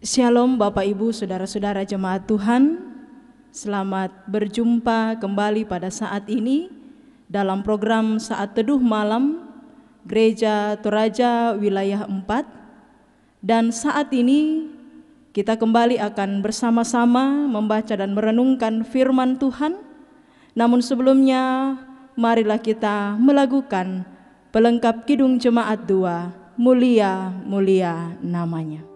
Shalom Bapak Ibu Saudara-saudara jemaat Tuhan. Selamat berjumpa kembali pada saat ini dalam program Saat Teduh Malam Gereja Toraja Wilayah 4. Dan saat ini kita kembali akan bersama-sama membaca dan merenungkan firman Tuhan. Namun sebelumnya marilah kita melakukan pelengkap Kidung Jemaat 2, Mulia Mulia Namanya.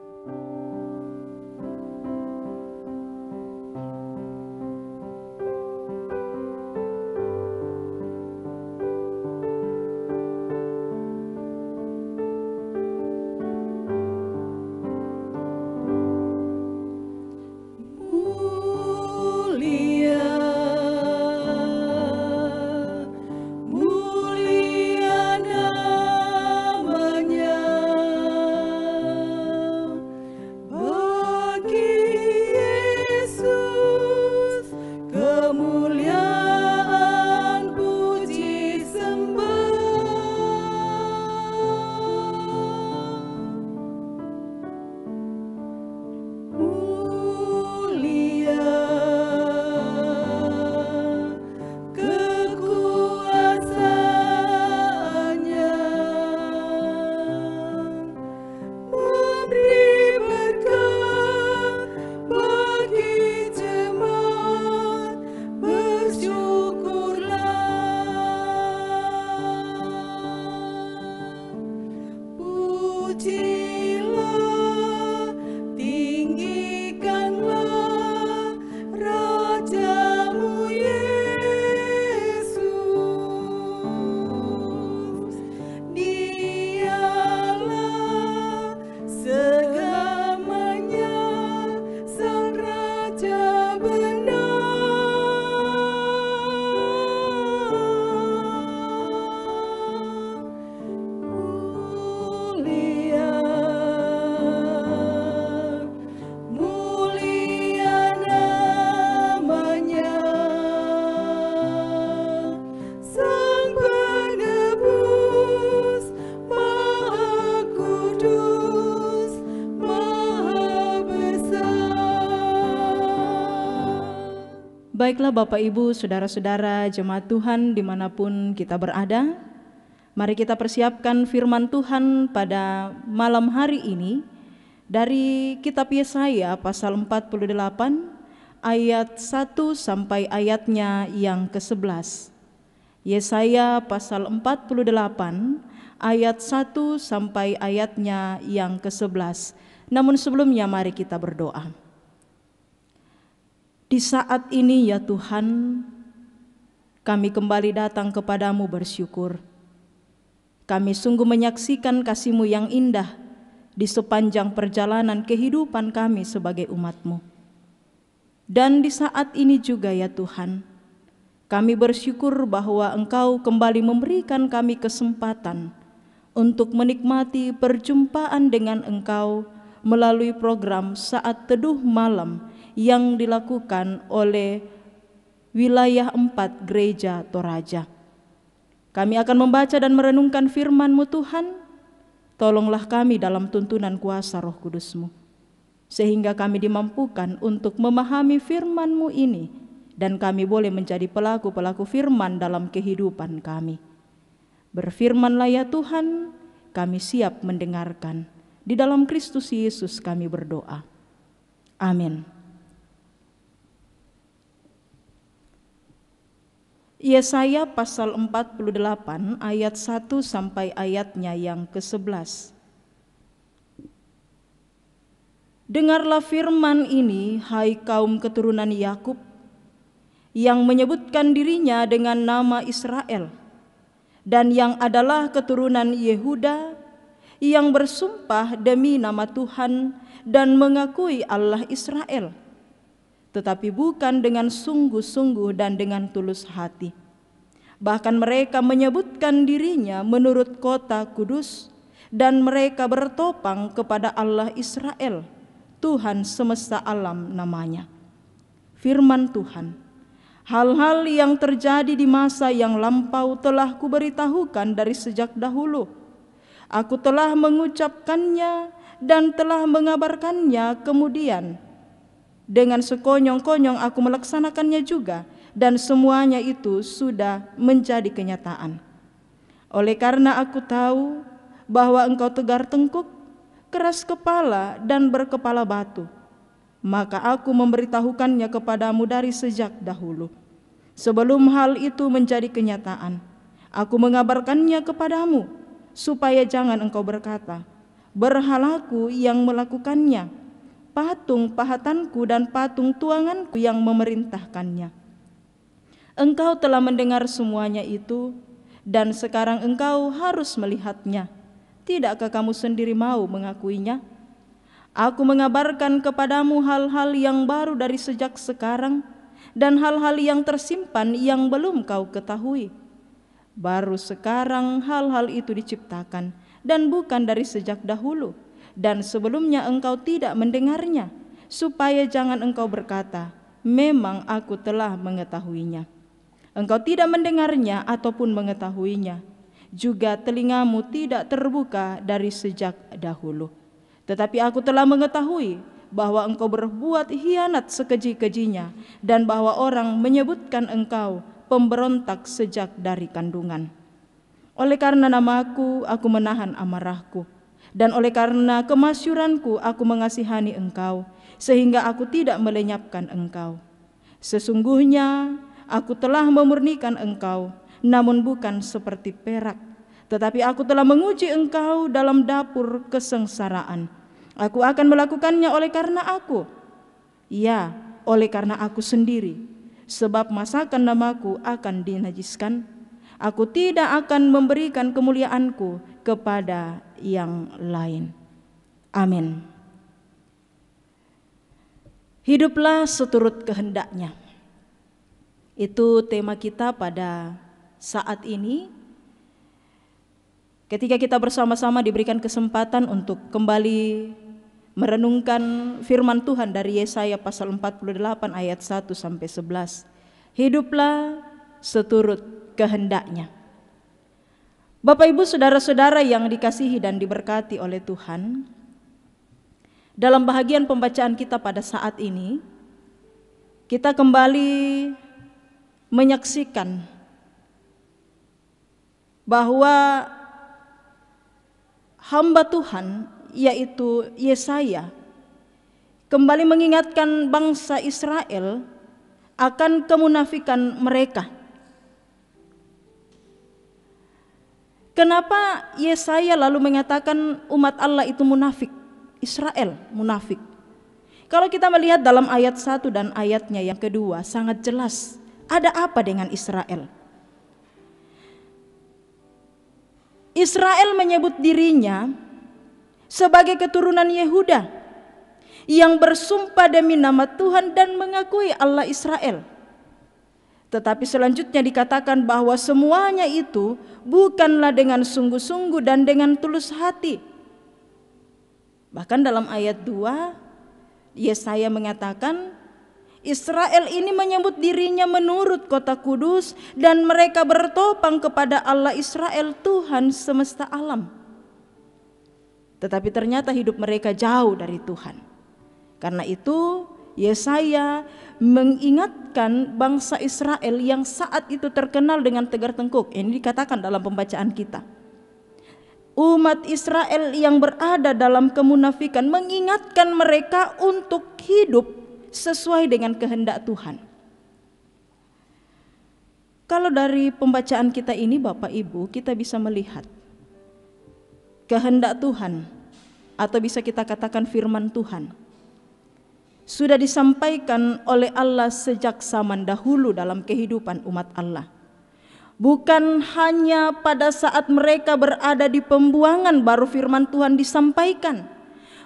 Baiklah Bapak Ibu, Saudara-saudara jemaat Tuhan dimanapun kita berada, mari kita persiapkan firman Tuhan pada malam hari ini dari kitab Yesaya pasal 48 ayat 1 sampai ayatnya yang ke-11. Yesaya pasal 48 ayat 1 sampai ayatnya yang ke-11. Namun sebelumnya mari kita berdoa. Di saat ini ya Tuhan, kami kembali datang kepadamu bersyukur. Kami sungguh menyaksikan kasih-Mu yang indah di sepanjang perjalanan kehidupan kami sebagai umat-Mu. Dan di saat ini juga ya Tuhan, kami bersyukur bahwa Engkau kembali memberikan kami kesempatan untuk menikmati perjumpaan dengan Engkau melalui program Saat Teduh Malam yang dilakukan oleh Wilayah 4 Gereja Toraja. Kami akan membaca dan merenungkan firman-Mu Tuhan. Tolonglah kami dalam tuntunan kuasa Roh Kudus-Mu, sehingga kami dimampukan untuk memahami firman-Mu ini, dan kami boleh menjadi pelaku-pelaku firman dalam kehidupan kami. Berfirmanlah ya Tuhan, kami siap mendengarkan. Di dalam Kristus Yesus kami berdoa. Amin. Yesaya pasal 48 ayat 1 sampai ayatnya yang ke-11. Dengarlah firman ini, hai kaum keturunan Yakub, yang menyebutkan dirinya dengan nama Israel, dan yang adalah keturunan Yehuda, yang bersumpah demi nama Tuhan dan mengakui Allah Israel, tetapi bukan dengan sungguh-sungguh dan dengan tulus hati. Bahkan mereka menyebutkan dirinya menurut kota kudus, dan mereka bertopang kepada Allah Israel, Tuhan semesta alam namanya. Firman Tuhan, hal-hal yang terjadi di masa yang lampau telah kuberitahukan dari sejak dahulu. Aku telah mengucapkannya dan telah mengabarkannya kemudian. Dengan sekonyong-konyong aku melaksanakannya juga, dan semuanya itu sudah menjadi kenyataan. Oleh karena aku tahu bahwa engkau tegar tengkuk, keras kepala dan berkepala batu, maka aku memberitahukannya kepadamu dari sejak dahulu. Sebelum hal itu menjadi kenyataan, aku mengabarkannya kepadamu, supaya jangan engkau berkata, berhalaku yang melakukannya, patung pahatanku dan patung tuanganku yang memerintahkannya. Engkau telah mendengar semuanya itu, dan sekarang engkau harus melihatnya. Tidakkah kamu sendiri mau mengakuinya? Aku mengabarkan kepadamu hal-hal yang baru dari sejak sekarang, dan hal-hal yang tersimpan yang belum kau ketahui. Baru sekarang hal-hal itu diciptakan, dan bukan dari sejak dahulu, dan sebelumnya engkau tidak mendengarnya, supaya jangan engkau berkata, memang aku telah mengetahuinya. Engkau tidak mendengarnya ataupun mengetahuinya, juga telingamu tidak terbuka dari sejak dahulu. Tetapi aku telah mengetahui bahwa engkau berbuat hianat sekeji-kejinya, dan bahwa orang menyebutkan engkau pemberontak sejak dari kandungan. Oleh karena namaku, aku menahan amarahku, dan oleh karena kemasyuranku, aku mengasihani engkau, sehingga aku tidak melenyapkan engkau. Sesungguhnya aku telah memurnikan engkau, namun bukan seperti perak, tetapi aku telah menguji engkau dalam dapur kesengsaraan. Aku akan melakukannya oleh karena aku, ya, oleh karena aku sendiri, sebab masakan namaku akan dinajiskan. Aku tidak akan memberikan kemuliaanku kepada yang lain. Amin. Hiduplah seturut kehendaknya. Itu tema kita pada saat ini. Ketika kita bersama-sama diberikan kesempatan untuk kembali merenungkan firman Tuhan dari Yesaya pasal 48 ayat 1 sampai 11. Hiduplah seturut kehendaknya. Bapak Ibu saudara-saudara yang dikasihi dan diberkati oleh Tuhan, dalam bahagian pembacaan kita pada saat ini, kita kembali menyaksikan bahwa hamba Tuhan yaitu Yesaya kembali mengingatkan bangsa Israel akan kemunafikan mereka. Kenapa Yesaya lalu mengatakan umat Allah itu munafik, Israel munafik? Kalau kita melihat dalam ayat 1 dan ayatnya yang kedua, sangat jelas ada apa dengan Israel. Israel menyebut dirinya sebagai keturunan Yehuda yang bersumpah demi nama Tuhan dan mengakui Allah Israel. Tetapi selanjutnya dikatakan bahwa semuanya itu bukanlah dengan sungguh-sungguh dan dengan tulus hati. Bahkan dalam ayat 2, Yesaya mengatakan Israel ini menyebut dirinya menurut kota kudus, dan mereka bertopang kepada Allah Israel, Tuhan semesta alam. Tetapi ternyata hidup mereka jauh dari Tuhan. Karena itu Yesaya mengingatkan bangsa Israel yang saat itu terkenal dengan tegar tengkuk. Ini dikatakan dalam pembacaan kita. Umat Israel yang berada dalam kemunafikan, mengingatkan mereka untuk hidup sesuai dengan kehendak Tuhan. Kalau dari pembacaan kita ini Bapak Ibu, kita bisa melihat kehendak Tuhan, atau bisa kita katakan firman Tuhan, sudah disampaikan oleh Allah sejak zaman dahulu dalam kehidupan umat Allah. Bukan hanya pada saat mereka berada di pembuangan baru firman Tuhan disampaikan.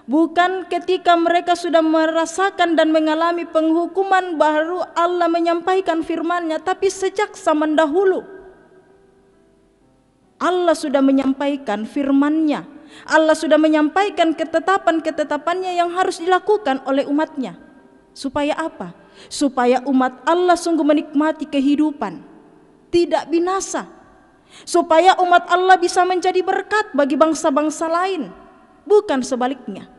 Bukan ketika mereka sudah merasakan dan mengalami penghukuman baru Allah menyampaikan firman-Nya, tapi sejak zaman dahulu Allah sudah menyampaikan firman-Nya. Allah sudah menyampaikan ketetapan-ketetapannya yang harus dilakukan oleh umatnya. Supaya apa? Supaya umat Allah sungguh menikmati kehidupan, tidak binasa. Supaya umat Allah bisa menjadi berkat bagi bangsa-bangsa lain, bukan sebaliknya.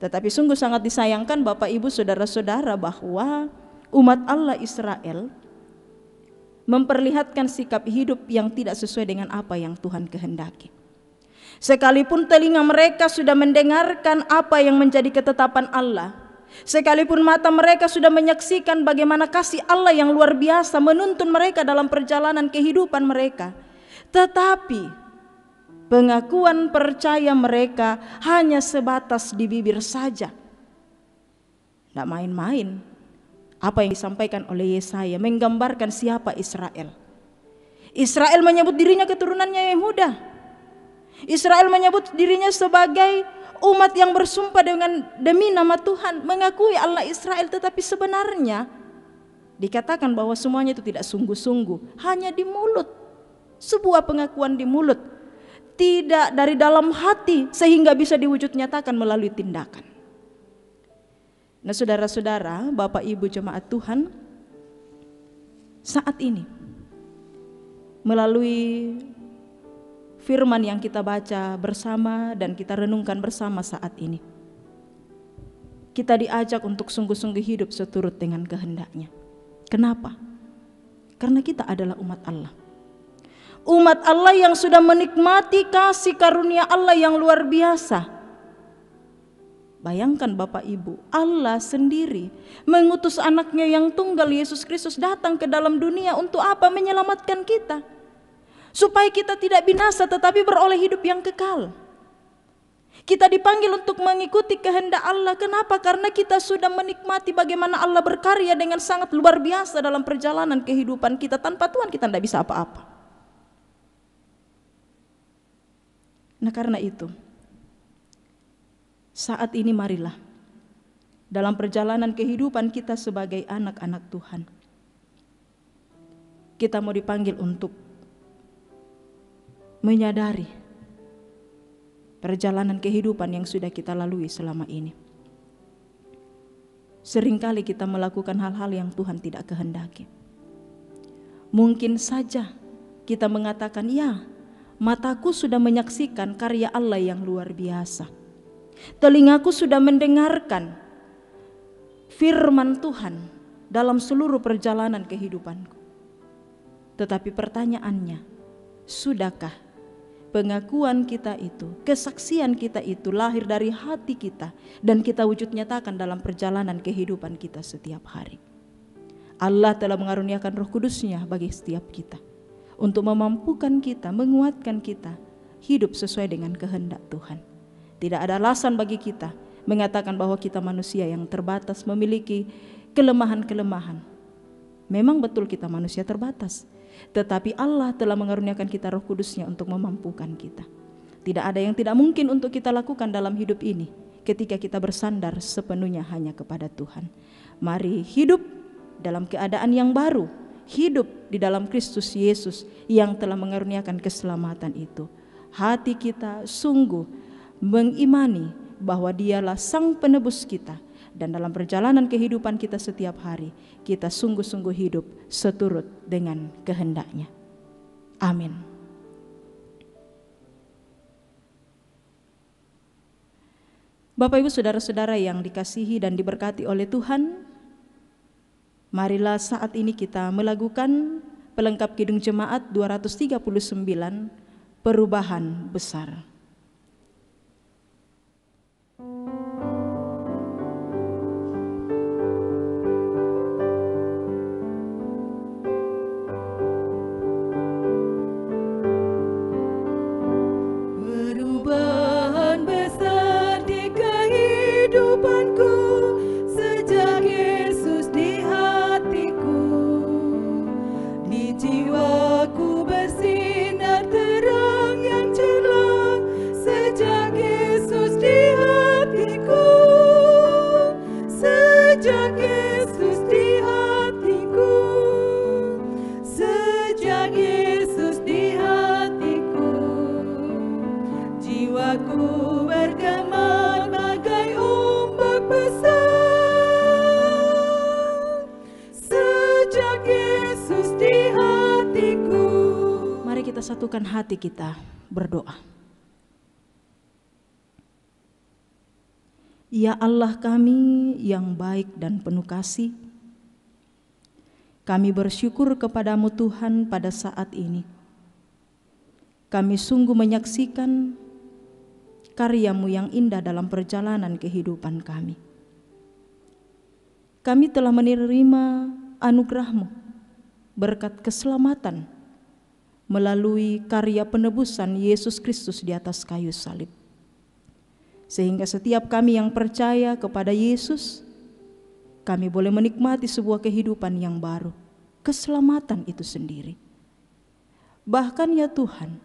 Tetapi sungguh sangat disayangkan Bapak Ibu Saudara-saudara bahwa umat Allah Israel memperlihatkan sikap hidup yang tidak sesuai dengan apa yang Tuhan kehendaki. Sekalipun telinga mereka sudah mendengarkan apa yang menjadi ketetapan Allah, sekalipun mata mereka sudah menyaksikan bagaimana kasih Allah yang luar biasa menuntun mereka dalam perjalanan kehidupan mereka, tetapi pengakuan percaya mereka hanya sebatas di bibir saja. Tidak main-main. Apa yang disampaikan oleh Yesaya menggambarkan siapa Israel. Israel menyebut dirinya keturunannya Yehuda. Israel menyebut dirinya sebagai umat yang bersumpah demi nama Tuhan, mengakui Allah Israel, tetapi sebenarnya dikatakan bahwa semuanya itu tidak sungguh-sungguh, hanya di mulut. Sebuah pengakuan di mulut, tidak dari dalam hati sehingga bisa diwujud nyatakan melalui tindakan. Nah, saudara-saudara, Bapak Ibu jemaat Tuhan, saat ini melalui firman yang kita baca bersama dan kita renungkan bersama saat ini, kita diajak untuk sungguh-sungguh hidup seturut dengan kehendak-Nya. Kenapa? Karena kita adalah umat Allah. Umat Allah yang sudah menikmati kasih karunia Allah yang luar biasa. Bayangkan Bapak Ibu, Allah sendiri mengutus anaknya yang tunggal Yesus Kristus datang ke dalam dunia untuk apa? Menyelamatkan kita. Supaya kita tidak binasa tetapi beroleh hidup yang kekal. Kita dipanggil untuk mengikuti kehendak Allah. Kenapa? Karena kita sudah menikmati bagaimana Allah berkarya dengan sangat luar biasa dalam perjalanan kehidupan kita. Tanpa Tuhan kita tidak bisa apa-apa. Nah, karena itu saat ini marilah dalam perjalanan kehidupan kita sebagai anak-anak Tuhan, kita mau dipanggil untuk menyadari perjalanan kehidupan yang sudah kita lalui selama ini. Seringkali kita melakukan hal-hal yang Tuhan tidak kehendaki. Mungkin saja kita mengatakan, ya, mataku sudah menyaksikan karya Allah yang luar biasa. Telingaku sudah mendengarkan firman Tuhan dalam seluruh perjalanan kehidupanku. Tetapi pertanyaannya, sudahkah pengakuan kita itu, kesaksian kita itu lahir dari hati kita dan kita wujud nyatakan dalam perjalanan kehidupan kita setiap hari? Allah telah mengaruniakan Roh Kudus-Nya bagi setiap kita untuk memampukan kita, menguatkan kita hidup sesuai dengan kehendak Tuhan. Tidak ada alasan bagi kita mengatakan bahwa kita manusia yang terbatas, memiliki kelemahan-kelemahan. Memang betul kita manusia terbatas, tetapi Allah telah mengaruniakan kita Roh Kudus-Nya untuk memampukan kita. Tidak ada yang tidak mungkin untuk kita lakukan dalam hidup ini ketika kita bersandar sepenuhnya hanya kepada Tuhan. Mari hidup dalam keadaan yang baru, hidup di dalam Kristus Yesus yang telah mengaruniakan keselamatan itu. Hati kita sungguh mengimani bahwa Dialah Sang Penebus kita, dan dalam perjalanan kehidupan kita setiap hari kita sungguh-sungguh hidup seturut dengan kehendak-Nya. Amin. Bapak Ibu Saudara-saudara yang dikasihi dan diberkati oleh Tuhan, marilah saat ini kita melakukan pelengkap Kidung Jemaat 239, Perubahan Besar. Satukan hati kita berdoa. Ya Allah kami yang baik dan penuh kasih, kami bersyukur kepadamu Tuhan pada saat ini. Kami sungguh menyaksikan karya-Mu yang indah dalam perjalanan kehidupan kami. Kami telah menerima anugerah-Mu, berkat keselamatan melalui karya penebusan Yesus Kristus di atas kayu salib. Sehingga setiap kami yang percaya kepada Yesus, kami boleh menikmati sebuah kehidupan yang baru, keselamatan itu sendiri. Bahkan ya Tuhan,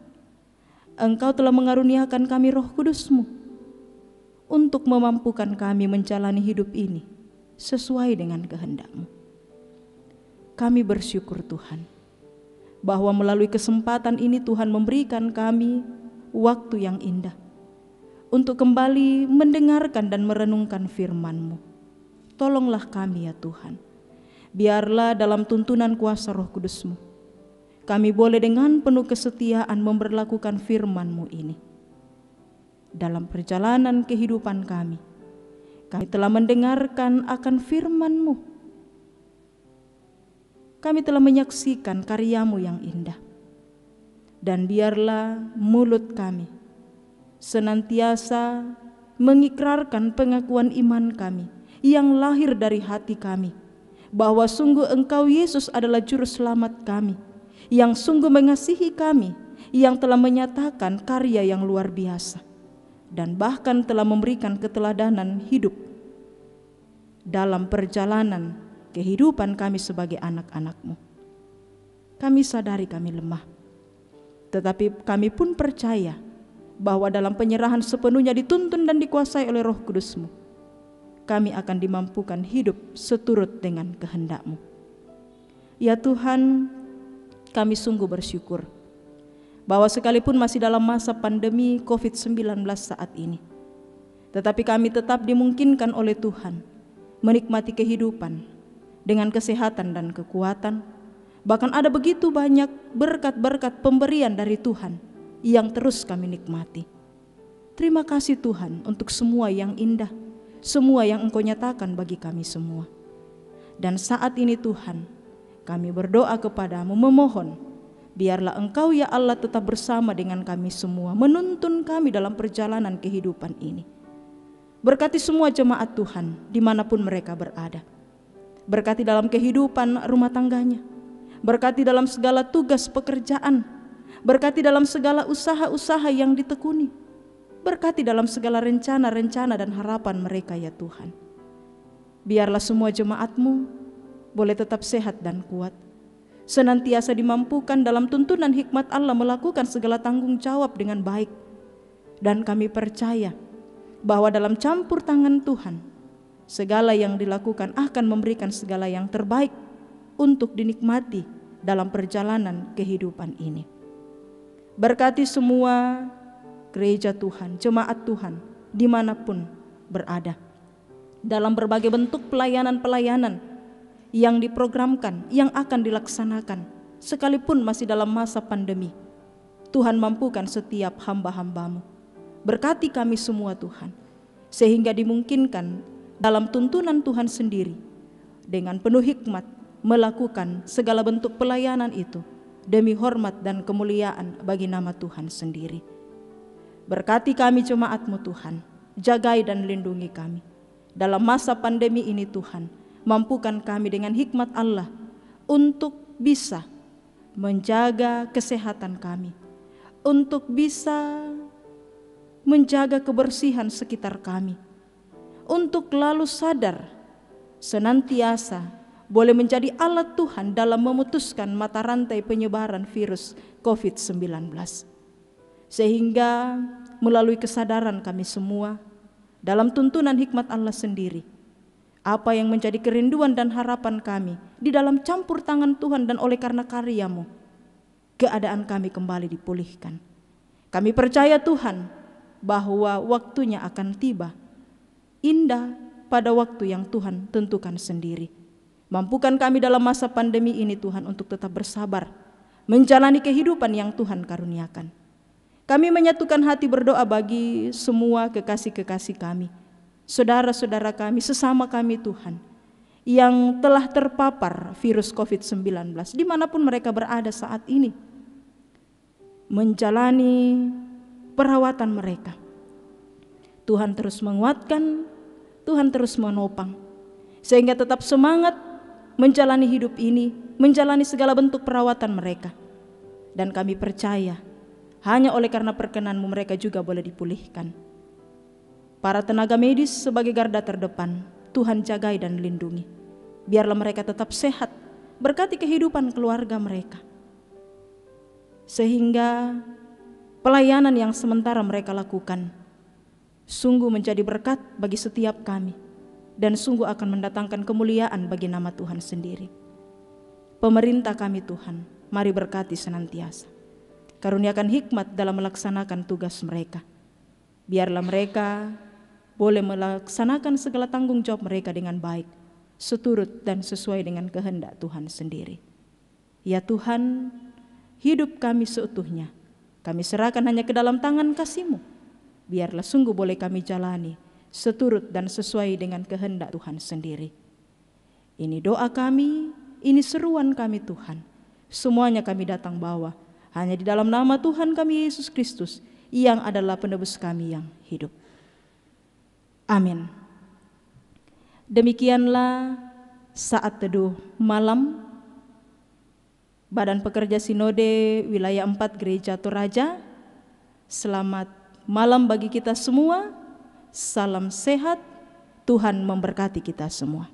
Engkau telah mengaruniakan kami Roh Kudus-Mu untuk memampukan kami menjalani hidup ini sesuai dengan kehendak-Mu. Kami bersyukur Tuhan, bahwa melalui kesempatan ini Tuhan memberikan kami waktu yang indah untuk kembali mendengarkan dan merenungkan firman-Mu. Tolonglah kami ya Tuhan, biarlah dalam tuntunan kuasa Roh Kudus-Mu, kami boleh dengan penuh kesetiaan memberlakukan firman-Mu ini. Dalam perjalanan kehidupan kami telah mendengarkan akan firman-Mu. Kami telah menyaksikan karya-Mu yang indah. Dan biarlah mulut kami senantiasa mengikrarkan pengakuan iman kami yang lahir dari hati kami, bahwa sungguh Engkau Yesus adalah juru selamat kami, yang sungguh mengasihi kami, yang telah menyatakan karya yang luar biasa, dan bahkan telah memberikan keteladanan hidup dalam perjalanan kehidupan kami sebagai anak-anak-Mu. Kami sadari kami lemah, tetapi kami pun percaya bahwa dalam penyerahan sepenuhnya dituntun dan dikuasai oleh Roh Kudus-Mu, kami akan dimampukan hidup seturut dengan kehendak-Mu. Ya Tuhan, kami sungguh bersyukur bahwa sekalipun masih dalam masa pandemi COVID-19 saat ini, tetapi kami tetap dimungkinkan oleh Tuhan menikmati kehidupan dengan kesehatan dan kekuatan. Bahkan ada begitu banyak berkat-berkat pemberian dari Tuhan yang terus kami nikmati. Terima kasih Tuhan untuk semua yang indah, semua yang Engkau nyatakan bagi kami semua. Dan saat ini Tuhan, kami berdoa kepadamu memohon, biarlah Engkau ya Allah tetap bersama dengan kami semua, menuntun kami dalam perjalanan kehidupan ini. Berkati semua jemaat Tuhan dimanapun mereka berada. Berkati dalam kehidupan rumah tangganya, berkati dalam segala tugas pekerjaan, berkati dalam segala usaha-usaha yang ditekuni, berkati dalam segala rencana-rencana dan harapan mereka ya Tuhan. Biarlah semua jemaat-Mu boleh tetap sehat dan kuat, senantiasa dimampukan dalam tuntunan hikmat Allah melakukan segala tanggung jawab dengan baik. Dan kami percaya bahwa dalam campur tangan Tuhan, segala yang dilakukan akan memberikan segala yang terbaik untuk dinikmati dalam perjalanan kehidupan ini. Berkati semua gereja Tuhan, jemaat Tuhan, dimanapun berada, dalam berbagai bentuk pelayanan-pelayanan yang diprogramkan, yang akan dilaksanakan, sekalipun masih dalam masa pandemi. Tuhan mampukan setiap hamba-hamba-Mu. Berkati kami semua Tuhan, sehingga dimungkinkan dalam tuntunan Tuhan sendiri, dengan penuh hikmat melakukan segala bentuk pelayanan itu, demi hormat dan kemuliaan bagi nama Tuhan sendiri. Berkati kami jemaat-Mu Tuhan, jagai dan lindungi kami. Dalam masa pandemi ini Tuhan, mampukan kami dengan hikmat Allah untuk bisa menjaga kesehatan kami, untuk bisa menjaga kebersihan sekitar kami, untuk lalu sadar senantiasa boleh menjadi alat Tuhan dalam memutuskan mata rantai penyebaran virus COVID-19. Sehingga melalui kesadaran kami semua, dalam tuntunan hikmat Allah sendiri, apa yang menjadi kerinduan dan harapan kami di dalam campur tangan Tuhan dan oleh karena karya-Mu, keadaan kami kembali dipulihkan. Kami percaya Tuhan bahwa waktunya akan tiba, indah pada waktu yang Tuhan tentukan sendiri. Mampukan kami dalam masa pandemi ini Tuhan untuk tetap bersabar, menjalani kehidupan yang Tuhan karuniakan. Kami menyatukan hati berdoa bagi semua kekasih-kekasih kami, saudara-saudara kami, sesama kami Tuhan, yang telah terpapar virus COVID-19 dimanapun mereka berada saat ini, menjalani perawatan mereka. Tuhan terus menguatkan, Tuhan terus menopang, sehingga tetap semangat menjalani hidup ini, menjalani segala bentuk perawatan mereka. Dan kami percaya, hanya oleh karena perkenan-Mu mereka juga boleh dipulihkan. Para tenaga medis sebagai garda terdepan, Tuhan jagai dan lindungi. Biarlah mereka tetap sehat, berkati kehidupan keluarga mereka, sehingga pelayanan yang sementara mereka lakukan sungguh menjadi berkat bagi setiap kami, dan sungguh akan mendatangkan kemuliaan bagi nama Tuhan sendiri. Pemerintah kami Tuhan, mari berkati senantiasa. Karuniakan hikmat dalam melaksanakan tugas mereka. Biarlah mereka boleh melaksanakan segala tanggung jawab mereka dengan baik, seturut dan sesuai dengan kehendak Tuhan sendiri. Ya Tuhan, hidup kami seutuhnya kami serahkan hanya ke dalam tangan kasih-Mu. Biarlah sungguh boleh kami jalani seturut dan sesuai dengan kehendak Tuhan sendiri. Ini doa kami, ini seruan kami Tuhan. Semuanya kami datang bawa hanya di dalam nama Tuhan kami Yesus Kristus, yang adalah penebus kami yang hidup. Amin. Demikianlah saat teduh malam Badan Pekerja Sinode Wilayah 4 Gereja Toraja. Selamat malam bagi kita semua. Salam sehat. Tuhan memberkati kita semua.